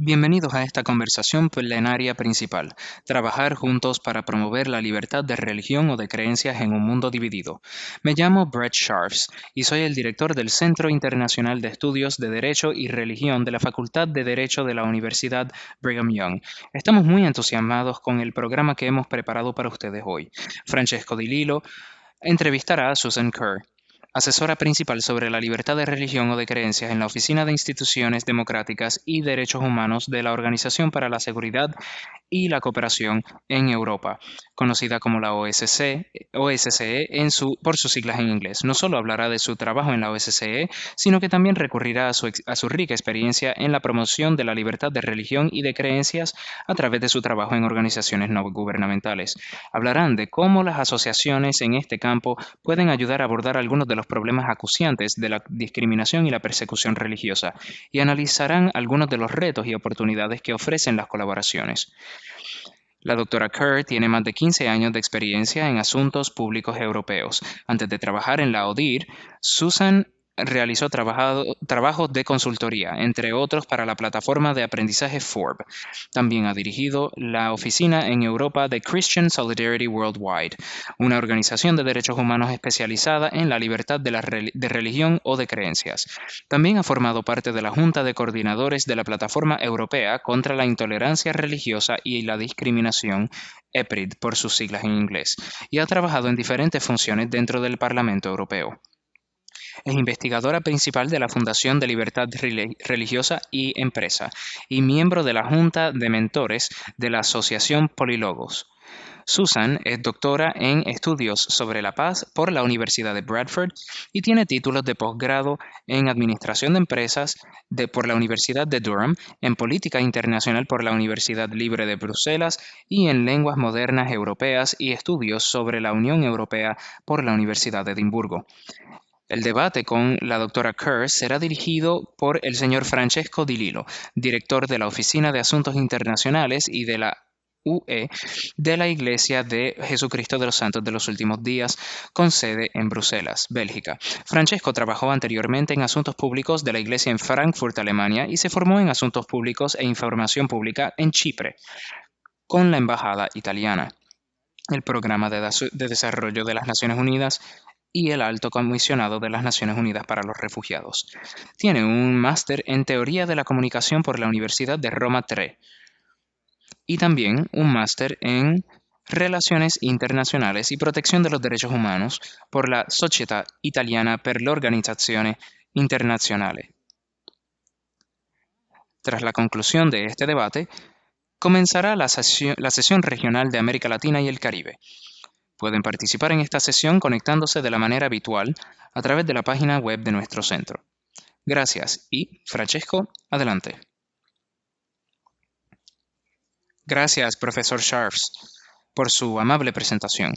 Bienvenidos a esta conversación plenaria principal, trabajar juntos para promover la libertad de religión o de creencias en un mundo dividido. Me llamo Brett Sharps y soy el director del Centro Internacional de Estudios de Derecho y Religión de la Facultad de Derecho de la Universidad Brigham Young. Estamos muy entusiasmados con el programa que hemos preparado para ustedes hoy. Francesco Di Lillo entrevistará a Susan Kerr, asesora principal sobre la libertad de religión o de creencias en la Oficina de Instituciones Democráticas y Derechos Humanos de la Organización para la Seguridad y la Cooperación en Europa, conocida como la OSCE por sus siglas en inglés. No solo hablará de su trabajo en la OSCE, sino que también recurrirá a su rica experiencia en la promoción de la libertad de religión y de creencias a través de su trabajo en organizaciones no gubernamentales. Hablarán de cómo las asociaciones en este campo pueden ayudar a abordar algunos de los problemas acuciantes de la discriminación y la persecución religiosa, y analizarán algunos de los retos y oportunidades que ofrecen las colaboraciones. La doctora Kerr tiene más de 15 años de experiencia en asuntos públicos europeos. Antes de trabajar en la ODIHR, Susan realizó trabajos de consultoría, entre otros para la plataforma de aprendizaje FORB. También ha dirigido la oficina en Europa de Christian Solidarity Worldwide, una organización de derechos humanos especializada en la libertad de religión o de creencias. También ha formado parte de la Junta de Coordinadores de la Plataforma Europea contra la Intolerancia Religiosa y la Discriminación, EPRID por sus siglas en inglés, y ha trabajado en diferentes funciones dentro del Parlamento Europeo. Es investigadora principal de la Fundación de Libertad Religiosa y Empresa y miembro de la Junta de Mentores de la Asociación Polilogos. Susan es doctora en Estudios sobre la Paz por la Universidad de Bradford y tiene títulos de posgrado en Administración de Empresas por la Universidad de Durham, en Política Internacional por la Universidad Libre de Bruselas y en Lenguas Modernas Europeas y Estudios sobre la Unión Europea por la Universidad de Edimburgo. El debate con la doctora Kerr será dirigido por el señor Francesco Di Lillo, director de la Oficina de Asuntos Internacionales y de la UE de la Iglesia de Jesucristo de los Santos de los Últimos Días, con sede en Bruselas, Bélgica. Francesco trabajó anteriormente en asuntos públicos de la Iglesia en Frankfurt, Alemania, y se formó en asuntos públicos e información pública en Chipre, con la Embajada Italiana, el Programa de Desarrollo de las Naciones Unidas y el Alto Comisionado de las Naciones Unidas para los Refugiados. Tiene un máster en Teoría de la Comunicación por la Universidad de Roma III y también un máster en Relaciones Internacionales y Protección de los Derechos Humanos por la Società Italiana per l'Organizzazione Internazionale. Tras la conclusión de este debate, comenzará la sesión regional de América Latina y el Caribe. Pueden participar en esta sesión conectándose de la manera habitual a través de la página web de nuestro centro. Gracias y, Francesco, adelante. Gracias, profesor Sharps, por su amable presentación.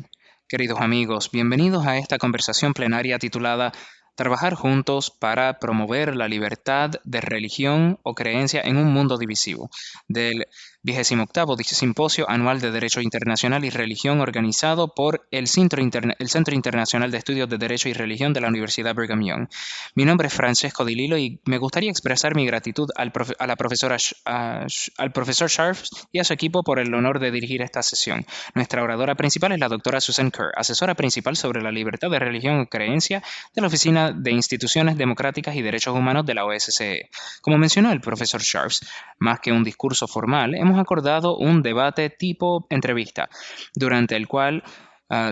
Queridos amigos, bienvenidos a esta conversación plenaria titulada Trabajar juntos para promover la libertad de religión o creencia en un mundo divisivo, del 28º Simposio Anual de Derecho Internacional y Religión organizado por el Centro Internacional de Estudios de Derecho y Religión de la Universidad Brigham Young. Mi nombre es Francesco Di Lillo y me gustaría expresar mi gratitud al profesor Sharps y a su equipo por el honor de dirigir esta sesión. Nuestra oradora principal es la doctora Susan Kerr, asesora principal sobre la libertad de religión o creencia de la Oficina de Instituciones Democráticas y Derechos Humanos de la OSCE. Como mencionó el profesor Sharps, más que un discurso formal, hemos acordado un debate tipo entrevista, durante el cual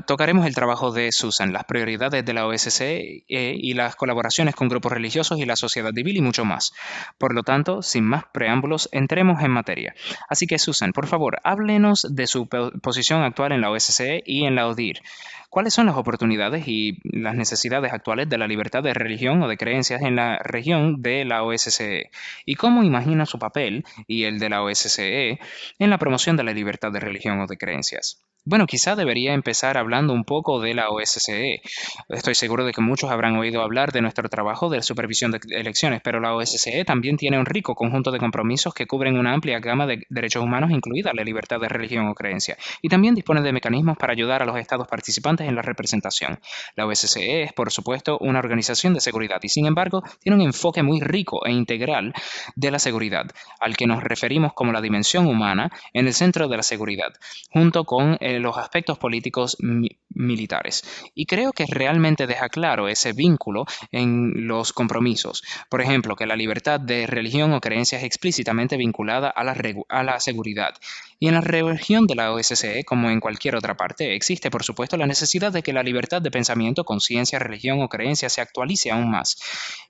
tocaremos el trabajo de Susan, las prioridades de la OSCE y las colaboraciones con grupos religiosos y la sociedad civil y mucho más. Por lo tanto, sin más preámbulos, entremos en materia. Así que, Susan, por favor, háblenos de su posición actual en la OSCE y en la ODIHR. ¿Cuáles son las oportunidades y las necesidades actuales de la libertad de religión o de creencias en la región de la OSCE? ¿Y cómo imagina su papel y el de la OSCE en la promoción de la libertad de religión o de creencias? Bueno, quizá debería empezar hablando un poco de la OSCE. Estoy seguro de que muchos habrán oído hablar de nuestro trabajo de supervisión de elecciones, pero la OSCE también tiene un rico conjunto de compromisos que cubren una amplia gama de derechos humanos, incluida la libertad de religión o creencia, y también dispone de mecanismos para ayudar a los estados participantes en la representación. La OSCE es, por supuesto, una organización de seguridad y, sin embargo, tiene un enfoque muy rico e integral de la seguridad, al que nos referimos como la dimensión humana en el centro de la seguridad, junto con los aspectos políticos militares. Y creo que realmente deja claro ese vínculo en los compromisos. Por ejemplo, que la libertad de religión o creencia es explícitamente vinculada a la seguridad. Y en la región de la OSCE, como en cualquier otra parte, existe, por supuesto, la necesidad de que la libertad de pensamiento, conciencia, religión o creencia se actualice aún más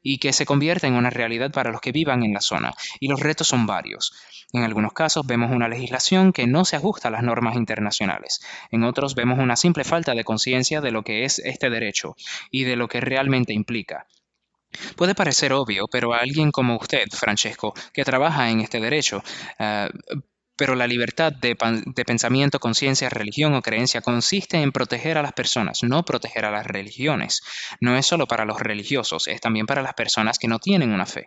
y que se convierta en una realidad para los que vivan en la zona. Y los retos son varios. En algunos casos vemos una legislación que no se ajusta a las normas internacionales. En otros vemos una simple falta de conciencia de lo que es este derecho y de lo que realmente implica. Puede parecer obvio, pero a alguien como usted, Francesco, que trabaja en este derecho, ah, pero la libertad de pensamiento, conciencia, religión o creencia consiste en proteger a las personas, no proteger a las religiones. No es solo para los religiosos, es también para las personas que no tienen una fe.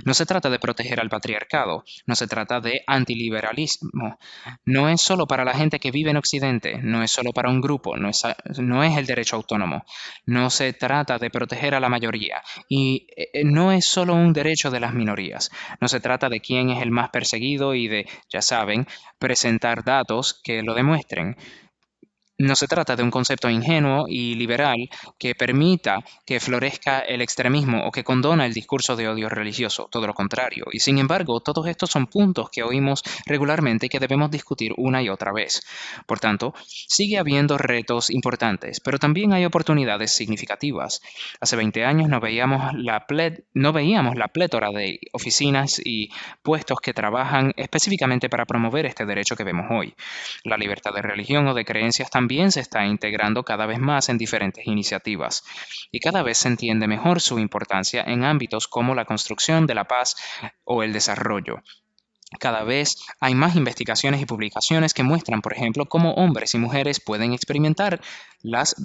No se trata de proteger al patriarcado, no se trata de antiliberalismo, no es solo para la gente que vive en Occidente, no es solo para un grupo, no es el derecho autónomo, no se trata de proteger a la mayoría y no es solo un derecho de las minorías, no se trata de quién es el más perseguido y de, ya saben, presentar datos que lo demuestren. No se trata de un concepto ingenuo y liberal que permita que florezca el extremismo o que condona el discurso de odio religioso, todo lo contrario. Y sin embargo, todos estos son puntos que oímos regularmente y que debemos discutir una y otra vez. Por tanto, sigue habiendo retos importantes, pero también hay oportunidades significativas. Hace 20 años no veíamos la plétora de oficinas y puestos que trabajan específicamente para promover este derecho que vemos hoy. La libertad de religión o de creencias también se está integrando cada vez más en diferentes iniciativas y cada vez se entiende mejor su importancia en ámbitos como la construcción de la paz o el desarrollo. Cada vez hay más investigaciones y publicaciones que muestran, por ejemplo, cómo hombres y mujeres pueden experimentar las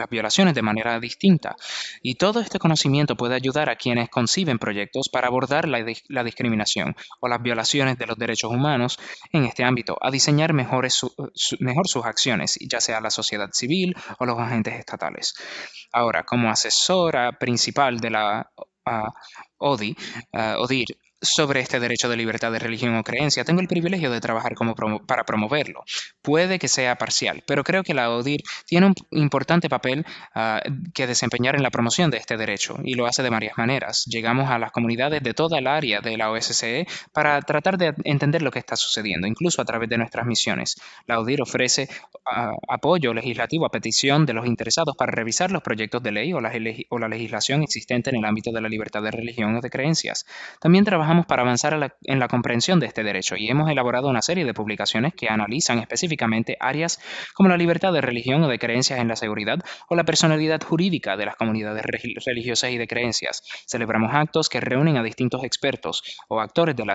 violaciones de manera distinta. Y todo este conocimiento puede ayudar a quienes conciben proyectos para abordar la discriminación o las violaciones de los derechos humanos en este ámbito, a diseñar mejor sus acciones, ya sea la sociedad civil o los agentes estatales. Ahora, como asesora principal de la ah, ODI, ODIR, sobre este derecho de libertad de religión o creencia, tengo el privilegio de trabajar para promoverlo. Puede que sea parcial, pero creo que la ODIR tiene un importante papel que desempeñar en la promoción de este derecho y lo hace de varias maneras. Llegamos a las comunidades de toda el área de la OSCE para tratar de entender lo que está sucediendo, incluso a través de nuestras misiones. La ODIR ofrece apoyo legislativo a petición de los interesados para revisar los proyectos de ley o la legislación existente en el ámbito de la libertad de religión o de creencias. También trabajamos para avanzar en la comprensión de este derecho y hemos elaborado una serie de publicaciones que analizan específicamente áreas como la libertad de religión o de creencias en la seguridad o la personalidad jurídica de las comunidades religiosas y de creencias. Celebramos actos que reúnen a distintos expertos o actores de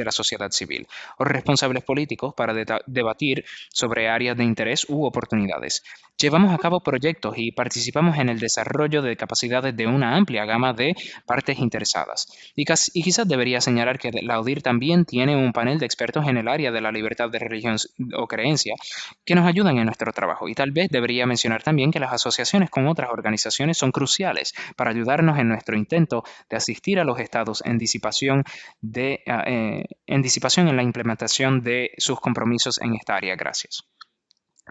la sociedad civil o responsables políticos para debatir sobre áreas de interés u oportunidades. Llevamos a cabo proyectos y participamos en el desarrollo de capacidades de una amplia gama de partes interesadas. Y quizás debería señalar que la ODIR también tiene un panel de expertos en el área de la libertad de religión o creencia que nos ayudan en nuestro trabajo. Y tal vez debería mencionar también que las asociaciones con otras organizaciones son cruciales para ayudarnos en nuestro intento de asistir a los estados en disipación en la implementación de sus compromisos en esta área. Gracias.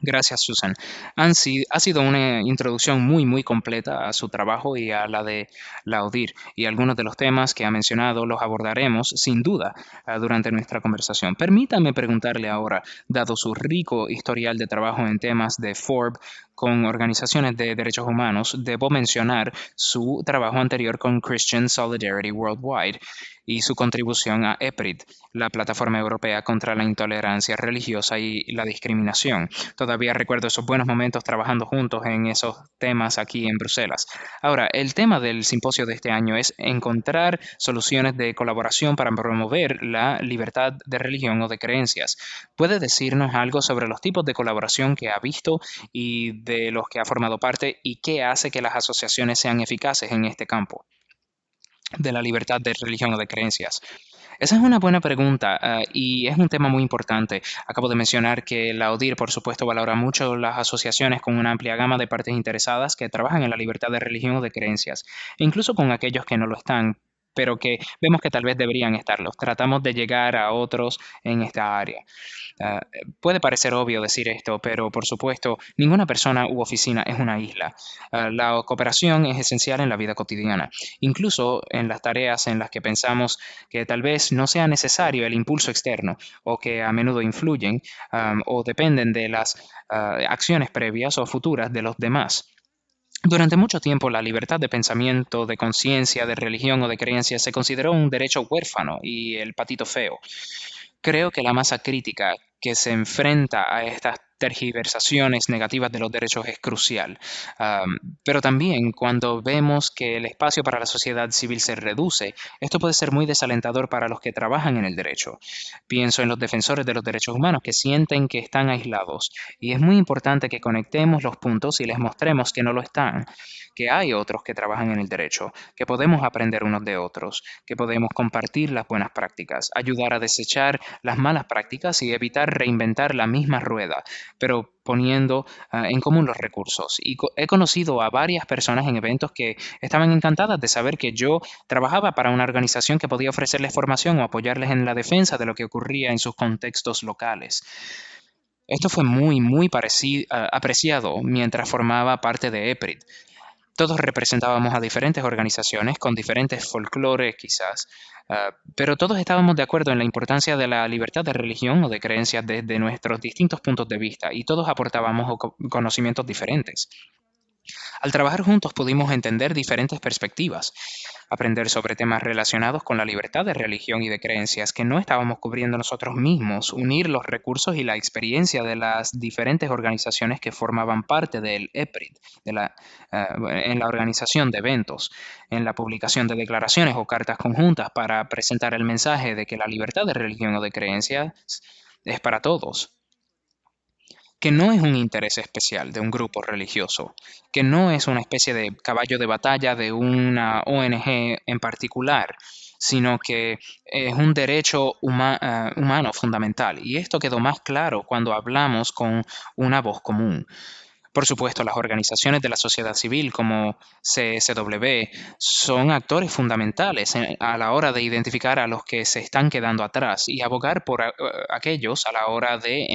Gracias, Susan. Ha sido una introducción muy completa a su trabajo y a la de la ODIR, y algunos de los temas que ha mencionado los abordaremos sin duda durante nuestra conversación. Permítame preguntarle ahora, dado su rico historial de trabajo en temas de FORB con organizaciones de derechos humanos, debo mencionar su trabajo anterior con Christian Solidarity Worldwide. y su contribución a EPRID, la Plataforma Europea contra la Intolerancia Religiosa y la Discriminación. Todavía recuerdo esos buenos momentos trabajando juntos en esos temas aquí en Bruselas. Ahora, el tema del simposio de este año es encontrar soluciones de colaboración para promover la libertad de religión o de creencias. ¿Puede decirnos algo sobre los tipos de colaboración que ha visto y de los que ha formado parte y qué hace que las asociaciones sean eficaces en este campo de la libertad de religión o de creencias? Esa es una buena pregunta, y es un tema muy importante. Acabo de mencionar que la ODIR, por supuesto, valora mucho las asociaciones con una amplia gama de partes interesadas que trabajan en la libertad de religión o de creencias, e incluso con aquellos que no lo están, pero que vemos que tal vez deberían estarlo. Tratamos de llegar a otros en esta área. Puede parecer obvio decir esto, pero por supuesto, ninguna persona u oficina es una isla. La cooperación es esencial en la vida cotidiana, incluso en las tareas en las que pensamos que tal vez no sea necesario el impulso externo o que a menudo influyen o dependen de las acciones previas o futuras de los demás. Durante mucho tiempo, la libertad de pensamiento, de conciencia, de religión o de creencia se consideró un derecho huérfano y el patito feo. Creo que la masa crítica que se enfrenta a estas tergiversaciones negativas de los derechos es crucial. Am, pero también cuando vemos que el espacio para la sociedad civil se reduce, esto puede ser muy desalentador para los que trabajan en el derecho. Pienso en los defensores de los derechos humanos que sienten que están aislados, y es muy importante que conectemos los puntos y les mostremos que no lo están, que hay otros que trabajan en el derecho, que podemos aprender unos de otros, que podemos compartir las buenas prácticas, ayudar a desechar las malas prácticas y evitar reinventar la misma rueda, pero poniendo en común los recursos. Y he conocido a varias personas en eventos que estaban encantadas de saber que yo trabajaba para una organización que podía ofrecerles formación o apoyarles en la defensa de lo que ocurría en sus contextos locales. Esto fue muy apreciado mientras formaba parte de EPRID. Todos representábamos a diferentes organizaciones con diferentes folclore quizás, pero todos estábamos de acuerdo en la importancia de la libertad de religión o de creencias desde nuestros distintos puntos de vista y todos aportábamos conocimientos diferentes. Al trabajar juntos pudimos entender diferentes perspectivas, aprender sobre temas relacionados con la libertad de religión y de creencias que no estábamos cubriendo nosotros mismos, unir los recursos y la experiencia de las diferentes organizaciones que formaban parte del EPRID, en la organización de eventos, en la publicación de declaraciones o cartas conjuntas para presentar el mensaje de que la libertad de religión o de creencias es para todos, que no es un interés especial de un grupo religioso, que no es una especie de caballo de batalla de una ONG en particular, sino que es un derecho humano fundamental. Y esto quedó más claro cuando hablamos con una voz común. Por supuesto, las organizaciones de la sociedad civil como CSW son actores fundamentales a la hora de identificar a los que se están quedando atrás y abogar por aquellos a la hora de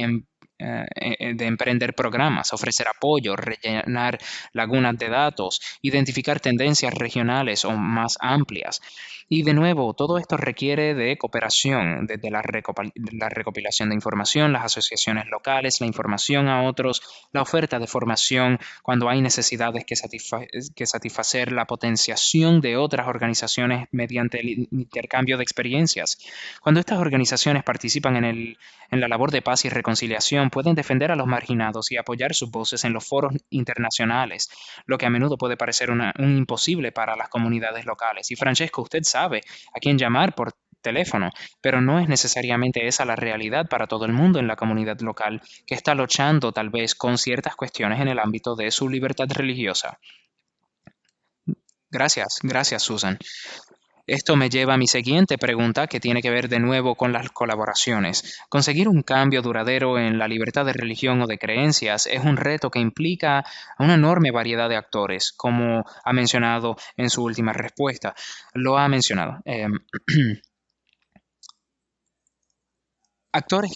emprender programas, ofrecer apoyo, rellenar lagunas de datos, identificar tendencias regionales o más amplias. Y de nuevo, todo esto requiere de cooperación, desde la recopilación de información, las asociaciones locales, la información a otros, la oferta de formación cuando hay necesidades que satisfacer, la potenciación de otras organizaciones mediante el intercambio de experiencias. Cuando estas organizaciones participan en la labor de paz y reconciliación, pueden defender a los marginados y apoyar sus voces en los foros internacionales, lo que a menudo puede parecer un imposible para las comunidades locales. Y Francesco, usted sabe a quién llamar por teléfono, pero no es necesariamente esa la realidad para todo el mundo en la comunidad local que está luchando tal vez con ciertas cuestiones en el ámbito de su libertad religiosa. Gracias, Susan. Esto me lleva a mi siguiente pregunta, que tiene que ver de nuevo con las colaboraciones. Conseguir un cambio duradero en la libertad de religión o de creencias es un reto que implica a una enorme variedad de actores, como ha mencionado en su última respuesta. Lo ha mencionado. Actores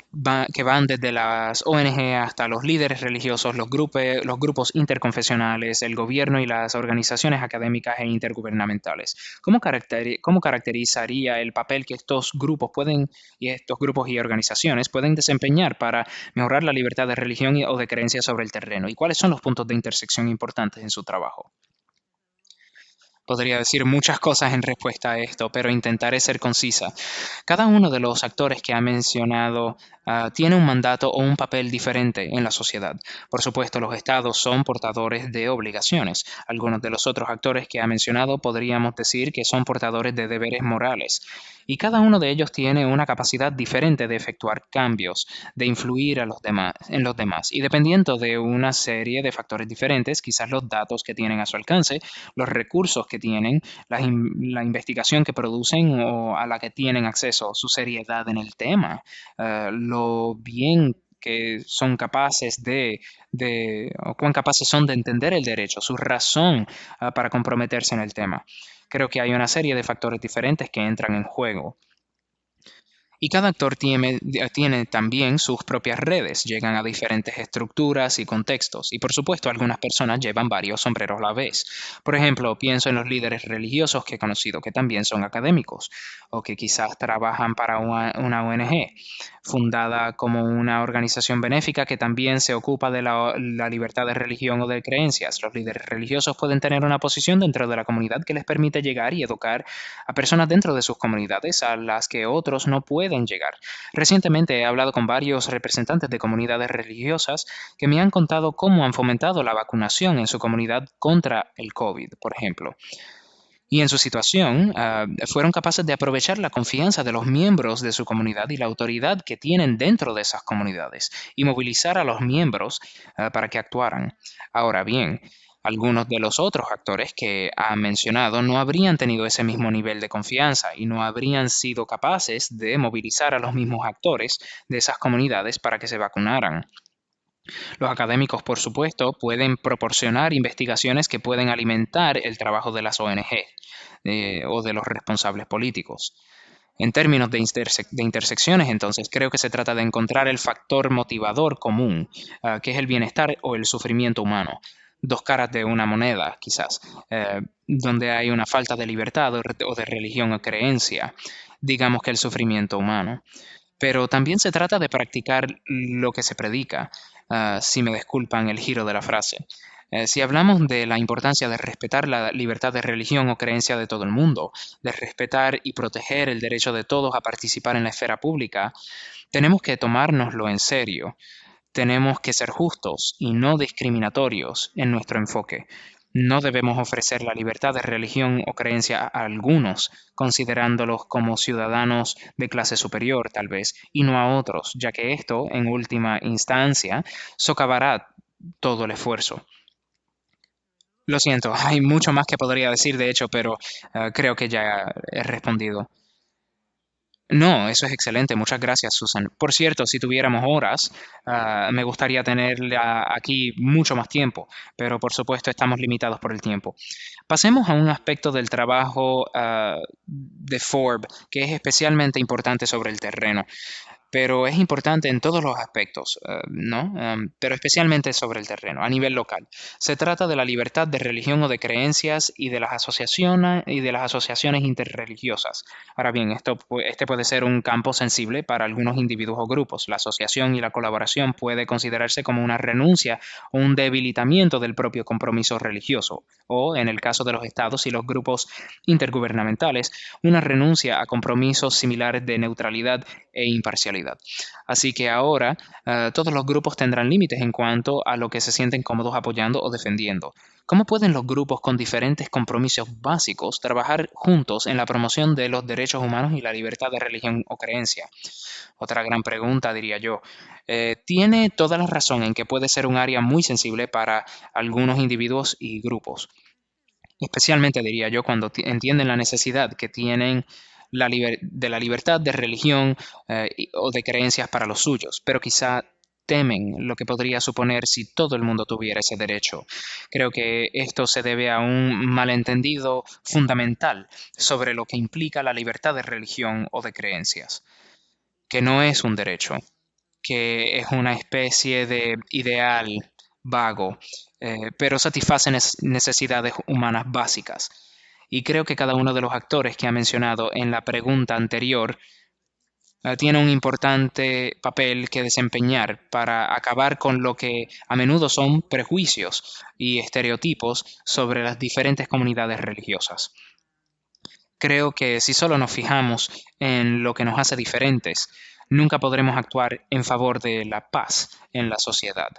que van desde las ONG hasta los líderes religiosos, los grupos interconfesionales, el gobierno y las organizaciones académicas e intergubernamentales. ¿Cómo caracterizaría el papel que estos grupos y organizaciones pueden desempeñar para mejorar la libertad de religión o de creencia sobre el terreno? ¿Y cuáles son los puntos de intersección importantes en su trabajo? Podría decir muchas cosas en respuesta a esto, pero intentaré ser concisa. Cada uno de los actores que ha mencionado tiene un mandato o un papel diferente en la sociedad. Por supuesto, los estados son portadores de obligaciones. Algunos de los otros actores que ha mencionado podríamos decir que son portadores de deberes morales. Y cada uno de ellos tiene una capacidad diferente de efectuar cambios, de influir a los demás, en los demás. Y dependiendo de una serie de factores diferentes, quizás los datos que tienen a su alcance, los recursos que tienen, la investigación que producen o a la que tienen acceso, su seriedad en el tema, lo bien que son capaces o cuán capaces son de entender el derecho, su razón para comprometerse en el tema. Creo que hay una serie de factores diferentes que entran en juego. Y cada actor tiene también sus propias redes, llegan a diferentes estructuras y contextos, y por supuesto algunas personas llevan varios sombreros a la vez. Por ejemplo, pienso en los líderes religiosos que he conocido que también son académicos, o que quizás trabajan para una ONG, fundada como una organización benéfica que también se ocupa de la libertad de religión o de creencias. Los líderes religiosos pueden tener una posición dentro de la comunidad que les permite llegar y educar a personas dentro de sus comunidades a las que otros no pueden llegar. Recientemente he hablado con varios representantes de comunidades religiosas que me han contado cómo han fomentado la vacunación en su comunidad contra el COVID, por ejemplo. Y en su situación, fueron capaces de aprovechar la confianza de los miembros de su comunidad y la autoridad que tienen dentro de esas comunidades y movilizar a los miembros para que actuaran. Ahora bien, algunos de los otros actores que ha mencionado no habrían tenido ese mismo nivel de confianza y no habrían sido capaces de movilizar a los mismos actores de esas comunidades para que se vacunaran. Los académicos, por supuesto, pueden proporcionar investigaciones que pueden alimentar el trabajo de las ONG o de los responsables políticos. En términos de intersecciones, entonces, creo que se trata de encontrar el factor motivador común, que es el bienestar o el sufrimiento humano. Dos caras de una moneda, quizás, donde hay una falta de libertad o de religión o creencia, digamos que el sufrimiento humano. Pero también se trata de practicar lo que se predica, si me disculpan el giro de la frase. Si hablamos de la importancia de respetar la libertad de religión o creencia de todo el mundo, de respetar y proteger el derecho de todos a participar en la esfera pública, tenemos que tomárnoslo en serio. Tenemos que ser justos y no discriminatorios en nuestro enfoque. No debemos ofrecer la libertad de religión o creencia a algunos, considerándolos como ciudadanos de clase superior, tal vez, y no a otros, ya que esto, en última instancia, socavará todo el esfuerzo. Lo siento, hay mucho más que podría decir, de hecho, pero creo que ya he respondido. No, eso es excelente. Muchas gracias, Susan. Por cierto, si tuviéramos horas, me gustaría tenerla aquí mucho más tiempo, pero por supuesto estamos limitados por el tiempo. Pasemos a un aspecto del trabajo de Forbes que es especialmente importante sobre el terreno, pero es importante en todos los aspectos, ¿no? Pero especialmente sobre el terreno, a nivel local. Se trata de la libertad de religión o de creencias y de las asociaciones interreligiosas. Ahora bien, este puede ser un campo sensible para algunos individuos o grupos. La asociación y la colaboración puede considerarse como una renuncia o un debilitamiento del propio compromiso religioso, o, en el caso de los estados y los grupos intergubernamentales, una renuncia a compromisos similares de neutralidad e imparcialidad. Así que ahora todos los grupos tendrán límites en cuanto a lo que se sienten cómodos apoyando o defendiendo. ¿Cómo pueden los grupos con diferentes compromisos básicos trabajar juntos en la promoción de los derechos humanos y la libertad de religión o creencia? Otra gran pregunta, diría yo. Tiene toda la razón en que puede ser un área muy sensible para algunos individuos y grupos, especialmente diría yo cuando entienden la necesidad que tienen de la libertad de religión o de creencias para los suyos, pero quizá temen lo que podría suponer si todo el mundo tuviera ese derecho. Creo que esto se debe a un malentendido fundamental sobre lo que implica la libertad de religión o de creencias, que no es un derecho, que es una especie de ideal vago, pero satisface necesidades humanas básicas. Y creo que cada uno de los actores que ha mencionado en la pregunta anterior tiene un importante papel que desempeñar para acabar con lo que a menudo son prejuicios y estereotipos sobre las diferentes comunidades religiosas. Creo que si solo nos fijamos en lo que nos hace diferentes, nunca podremos actuar en favor de la paz en la sociedad.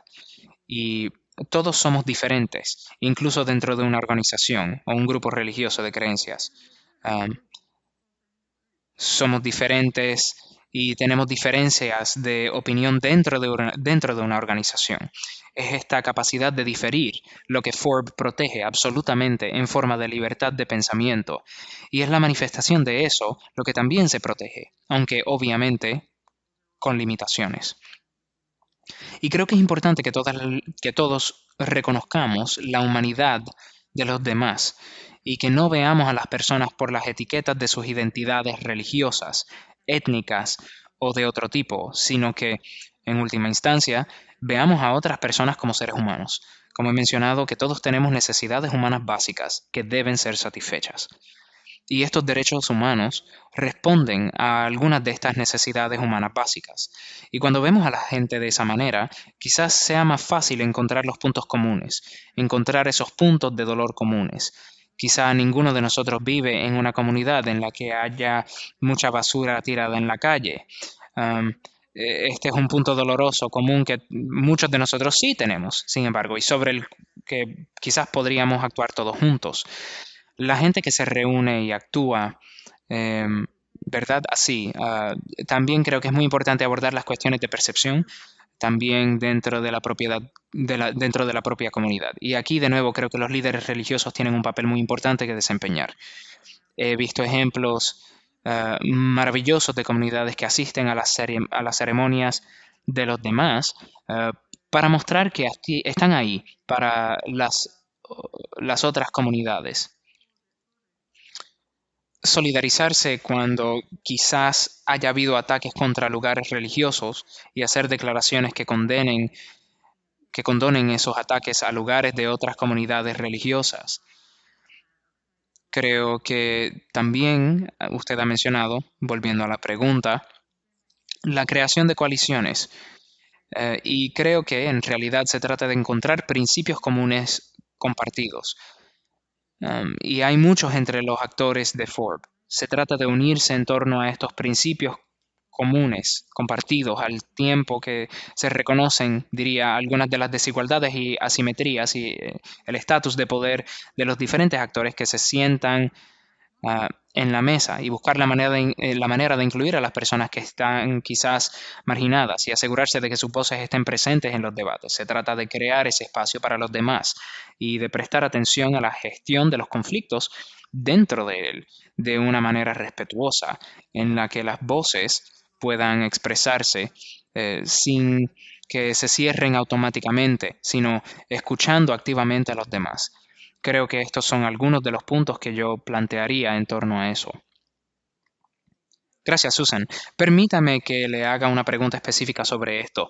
Y todos somos diferentes, incluso dentro de una organización o un grupo religioso de creencias. Am, Somos diferentes y tenemos diferencias de opinión dentro de una organización. Es esta capacidad de diferir lo que Forbes protege absolutamente en forma de libertad de pensamiento, y es la manifestación de eso lo que también se protege, aunque obviamente con limitaciones. Y creo que es importante que todos reconozcamos la humanidad de los demás y que no veamos a las personas por las etiquetas de sus identidades religiosas, étnicas o de otro tipo, sino que, en última instancia, veamos a otras personas como seres humanos. Como he mencionado, que todos tenemos necesidades humanas básicas que deben ser satisfechas. Y estos derechos humanos responden a algunas de estas necesidades humanas básicas. Y cuando vemos a la gente de esa manera, quizás sea más fácil encontrar los puntos comunes, encontrar esos puntos de dolor comunes. Quizá ninguno de nosotros vive en una comunidad en la que haya mucha basura tirada en la calle. Am, este es un punto doloroso común que muchos de nosotros sí tenemos, sin embargo, y sobre el que quizás podríamos actuar todos juntos. La gente que se reúne y actúa, ¿verdad? Así. También creo que es muy importante abordar las cuestiones de percepción, también dentro de la propiedad, dentro de la propia comunidad. Y aquí, de nuevo, creo que los líderes religiosos tienen un papel muy importante que desempeñar. He visto ejemplos maravillosos de comunidades que asisten a a las ceremonias de los demás, para mostrar que están ahí para las otras comunidades. Solidarizarse cuando quizás haya habido ataques contra lugares religiosos y hacer declaraciones que condonen esos ataques a lugares de otras comunidades religiosas. Creo que también usted ha mencionado, volviendo a la pregunta, la creación de coaliciones. Y creo que en realidad se trata de encontrar principios comunes compartidos. Y hay muchos entre los actores de Forbes. Se trata de unirse en torno a estos principios comunes, compartidos, al tiempo que se reconocen, diría, algunas de las desigualdades y asimetrías y el estatus de poder de los diferentes actores que se sientan en la mesa, y buscar la manera de incluir a las personas que están quizás marginadas y asegurarse de que sus voces estén presentes en los debates. Se trata de crear ese espacio para los demás y de prestar atención a la gestión de los conflictos dentro de él de una manera respetuosa, en la que las voces puedan expresarse sin que se cierren automáticamente, sino escuchando activamente a los demás. Creo que estos son algunos de los puntos que yo plantearía en torno a eso. Gracias, Susan. Permítame que le haga una pregunta específica sobre esto.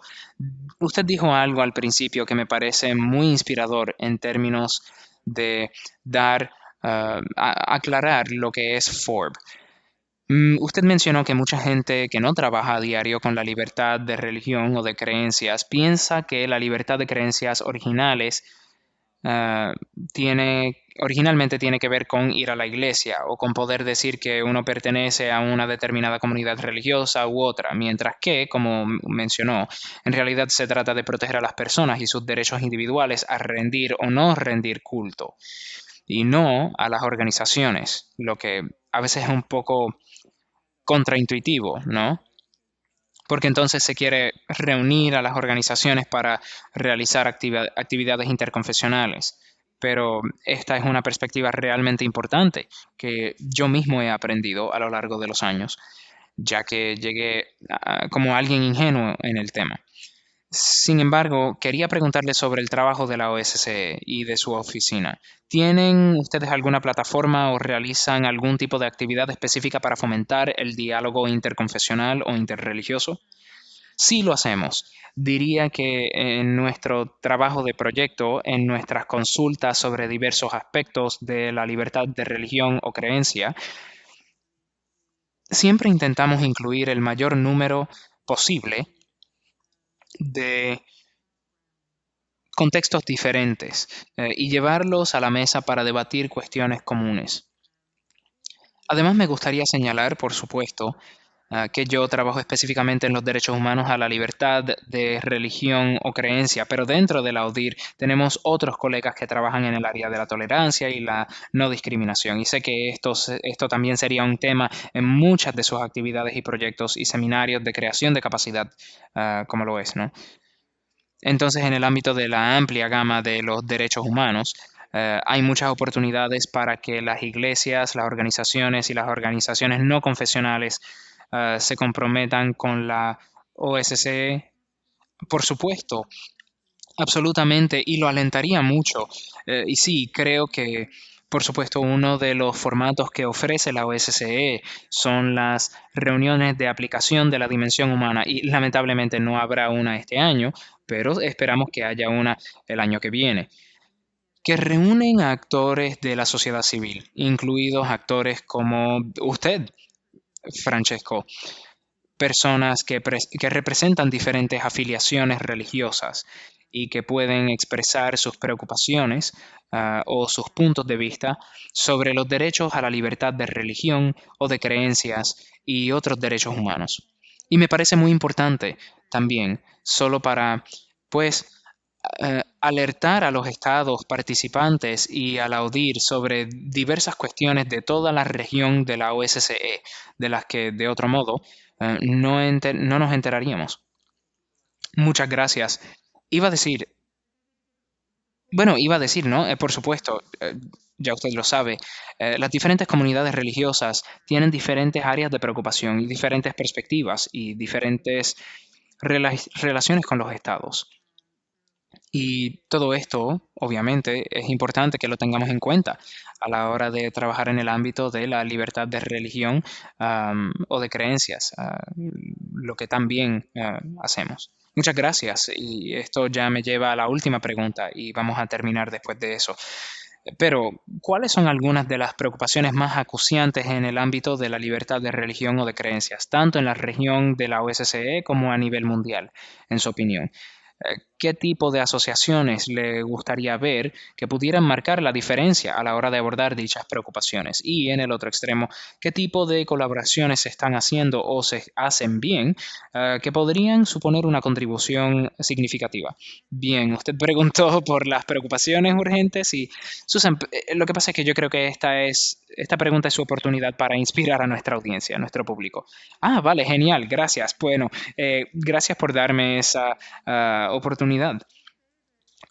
Usted dijo algo al principio que me parece muy inspirador en términos de dar, aclarar lo que es FORB. Usted mencionó que mucha gente que no trabaja a diario con la libertad de religión o de creencias piensa que la libertad de creencias originales ah, originalmente tiene que ver con ir a la iglesia o con poder decir que uno pertenece a una determinada comunidad religiosa u otra, mientras que, como mencionó, en realidad se trata de proteger a las personas y sus derechos individuales a rendir o no rendir culto, y no a las organizaciones, lo que a veces es un poco contraintuitivo, ¿no? Porque entonces se quiere reunir a las organizaciones para realizar actividades interconfesionales. Pero esta es una perspectiva realmente importante que yo mismo he aprendido a lo largo de los años, ya que llegué como alguien ingenuo en el tema. Sin embargo, quería preguntarle sobre el trabajo de la OSCE y de su oficina. ¿Tienen ustedes alguna plataforma o realizan algún tipo de actividad específica para fomentar el diálogo interconfesional o interreligioso? Sí lo hacemos. Diría que en nuestro trabajo de proyecto, en nuestras consultas sobre diversos aspectos de la libertad de religión o creencia, siempre intentamos incluir el mayor número posible de contextos diferentes y llevarlos a la mesa para debatir cuestiones comunes. Además, me gustaría señalar, por supuesto, que yo trabajo específicamente en los derechos humanos a la libertad de religión o creencia, pero dentro de la ODIR tenemos otros colegas que trabajan en el área de la tolerancia y la no discriminación. Y sé que esto también sería un tema en muchas de sus actividades y proyectos y seminarios de creación de capacidad, como lo es, ¿no? Entonces, en el ámbito de la amplia gama de los derechos humanos, hay muchas oportunidades para que las iglesias, las organizaciones y las organizaciones no confesionales se comprometan con la OSCE. Por supuesto, absolutamente, y lo alentaría mucho. Y sí, creo que, por supuesto, uno de los formatos que ofrece la OSCE son las reuniones de aplicación de la dimensión humana, y lamentablemente no habrá una este año, pero esperamos que haya una el año que viene, que reúnen a actores de la sociedad civil, incluidos actores como usted, Francesco, personas que representan diferentes afiliaciones religiosas y que pueden expresar sus preocupaciones o sus puntos de vista sobre los derechos a la libertad de religión o de creencias y otros derechos humanos. Y me parece muy importante también, solo para, pues, alertar a los estados participantes y a la ODIR sobre diversas cuestiones de toda la región de la OSCE, de las que de otro modo no nos enteraríamos. Muchas gracias. Iba a decir, bueno, iba a decir, ¿no? Por supuesto, ya usted lo sabe, las diferentes comunidades religiosas tienen diferentes áreas de preocupación y diferentes perspectivas y diferentes relaciones con los estados. Y todo esto, obviamente, es importante que lo tengamos en cuenta a la hora de trabajar en el ámbito de la libertad de religión o de creencias, lo que también hacemos. Muchas gracias. Y esto ya me lleva a la última pregunta y vamos a terminar después de eso. Pero, ¿cuáles son algunas de las preocupaciones más acuciantes en el ámbito de la libertad de religión o de creencias, tanto en la región de la OSCE como a nivel mundial, en su opinión? ¿Qué tipo de asociaciones le gustaría ver que pudieran marcar la diferencia a la hora de abordar dichas preocupaciones? Y en el otro extremo, ¿qué tipo de colaboraciones se están haciendo o se hacen bien que podrían suponer una contribución significativa? Bien, usted preguntó por las preocupaciones urgentes y Susan, lo que pasa es que yo creo que esta pregunta es su oportunidad para inspirar a nuestra audiencia, a nuestro público. Ah, vale, genial, gracias. Bueno, gracias por darme esa oportunidad.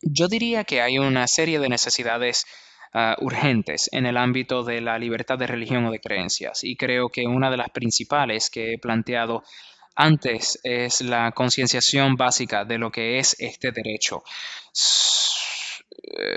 Yo diría que hay una serie de necesidades urgentes en el ámbito de la libertad de religión o de creencias, y creo que una de las principales que he planteado antes es la concienciación básica de lo que es este derecho.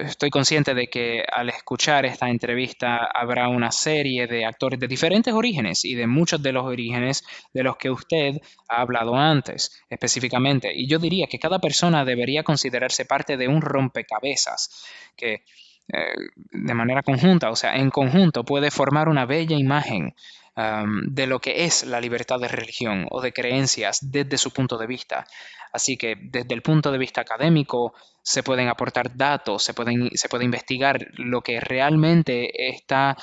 Estoy consciente de que al escuchar esta entrevista habrá una serie de actores de diferentes orígenes y de muchos de los orígenes de los que usted ha hablado antes, específicamente. Y yo diría que cada persona debería considerarse parte de un rompecabezas que de manera conjunta, o sea, en conjunto, puede formar una bella imagen de lo que es la libertad de religión o de creencias desde su punto de vista. Así que desde el punto de vista académico se pueden aportar datos, se puede investigar lo que realmente está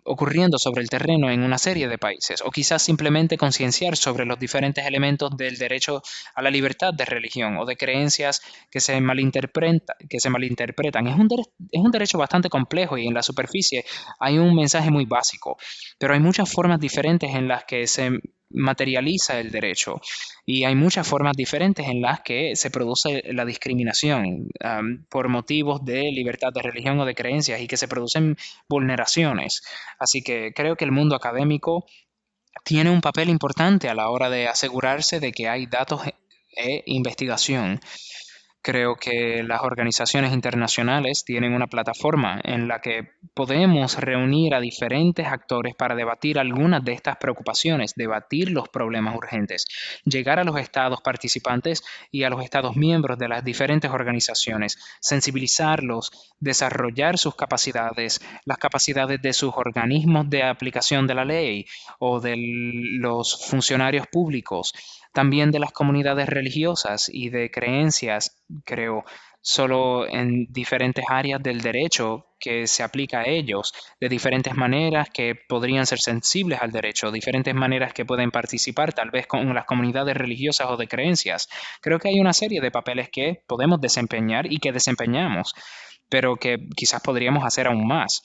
ocurriendo sobre el terreno en una serie de países, o quizás simplemente concienciar sobre los diferentes elementos del derecho a la libertad de religión o de creencias que se malinterpretan. Es un derecho bastante complejo y en la superficie hay un mensaje muy básico, pero hay muchas formas diferentes en las que se materializa el derecho y hay muchas formas diferentes en las que se produce la discriminación por motivos de libertad de religión o de creencias y que se producen vulneraciones. Así que creo que el mundo académico tiene un papel importante a la hora de asegurarse de que hay datos e investigación. Creo que las organizaciones internacionales tienen una plataforma en la que podemos reunir a diferentes actores para debatir algunas de estas preocupaciones, debatir los problemas urgentes, llegar a los estados participantes y a los estados miembros de las diferentes organizaciones, sensibilizarlos, desarrollar sus capacidades, las capacidades de sus organismos de aplicación de la ley o de los funcionarios públicos, también de las comunidades religiosas y de creencias, creo, solo en diferentes áreas del derecho que se aplica a ellos, de diferentes maneras que podrían ser sensibles al derecho, diferentes maneras que pueden participar tal vez con las comunidades religiosas o de creencias. Creo que hay una serie de papeles que podemos desempeñar y que desempeñamos, pero que quizás podríamos hacer aún más.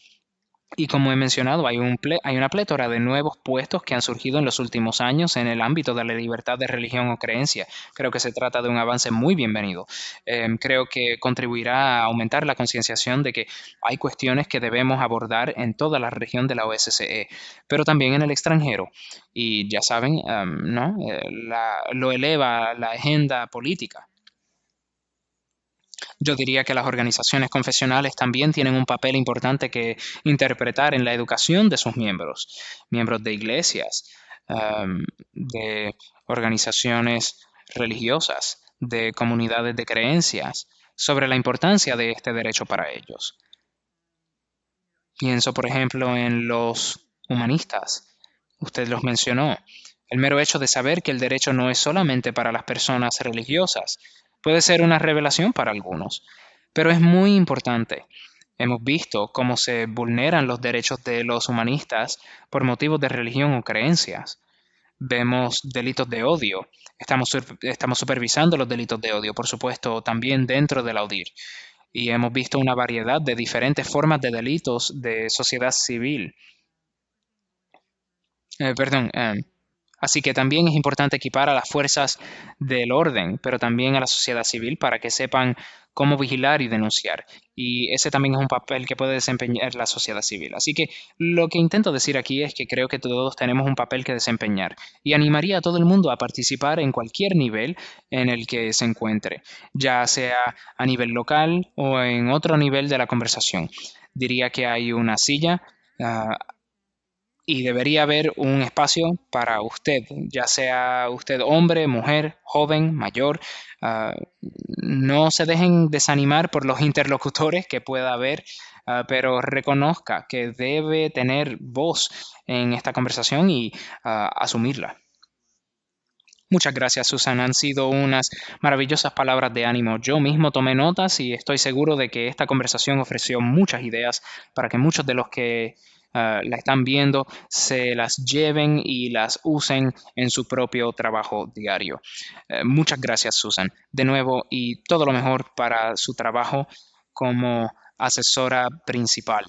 Y como he mencionado, hay una plétora de nuevos puestos que han surgido en los últimos años en el ámbito de la libertad de religión o creencia. Creo que se trata de un avance muy bienvenido. Creo que contribuirá a aumentar la concienciación de que hay cuestiones que debemos abordar en toda la región de la OSCE, pero también en el extranjero. Y ya saben, ¿no? Lo eleva a la agenda política. Yo diría que las organizaciones confesionales también tienen un papel importante que interpretar en la educación de sus miembros, miembros de iglesias, de organizaciones religiosas, de comunidades de creencias, sobre la importancia de este derecho para ellos. Pienso, por ejemplo, en los humanistas. Usted los mencionó. El mero hecho de saber que el derecho no es solamente para las personas religiosas puede ser una revelación para algunos, pero es muy importante. Hemos visto cómo se vulneran los derechos de los humanistas por motivos de religión o creencias. Vemos delitos de odio. Estamos supervisando los delitos de odio, por supuesto, también dentro del AUDIR. Y hemos visto una variedad de diferentes formas de delitos de sociedad civil. Perdón, así que también es importante equipar a las fuerzas del orden, pero también a la sociedad civil para que sepan cómo vigilar y denunciar. Y ese también es un papel que puede desempeñar la sociedad civil. Así que lo que intento decir aquí es que creo que todos tenemos un papel que desempeñar y animaría a todo el mundo a participar en cualquier nivel en el que se encuentre, ya sea a nivel local o en otro nivel de la conversación. Diría que hay una silla y debería haber un espacio para usted, ya sea usted hombre, mujer, joven, mayor. ah, no se dejen desanimar por los interlocutores que pueda haber, pero reconozca que debe tener voz en esta conversación y asumirla. Muchas gracias, Susan. Han sido unas maravillosas palabras de ánimo. Yo mismo tomé notas y estoy seguro de que esta conversación ofreció muchas ideas para que muchos de los que la están viendo se las lleven y las usen en su propio trabajo diario. Muchas gracias, Susan. De nuevo, y todo lo mejor para su trabajo como asesora principal.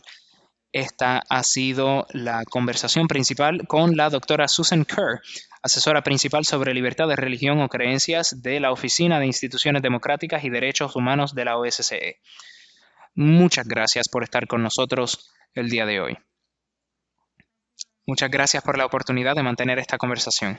Esta ha sido la conversación principal con la doctora Susan Kerr, asesora principal sobre libertad de religión o creencias de la Oficina de Instituciones Democráticas y Derechos Humanos de la OSCE. Muchas gracias por estar con nosotros el día de hoy. Muchas gracias por la oportunidad de mantener esta conversación.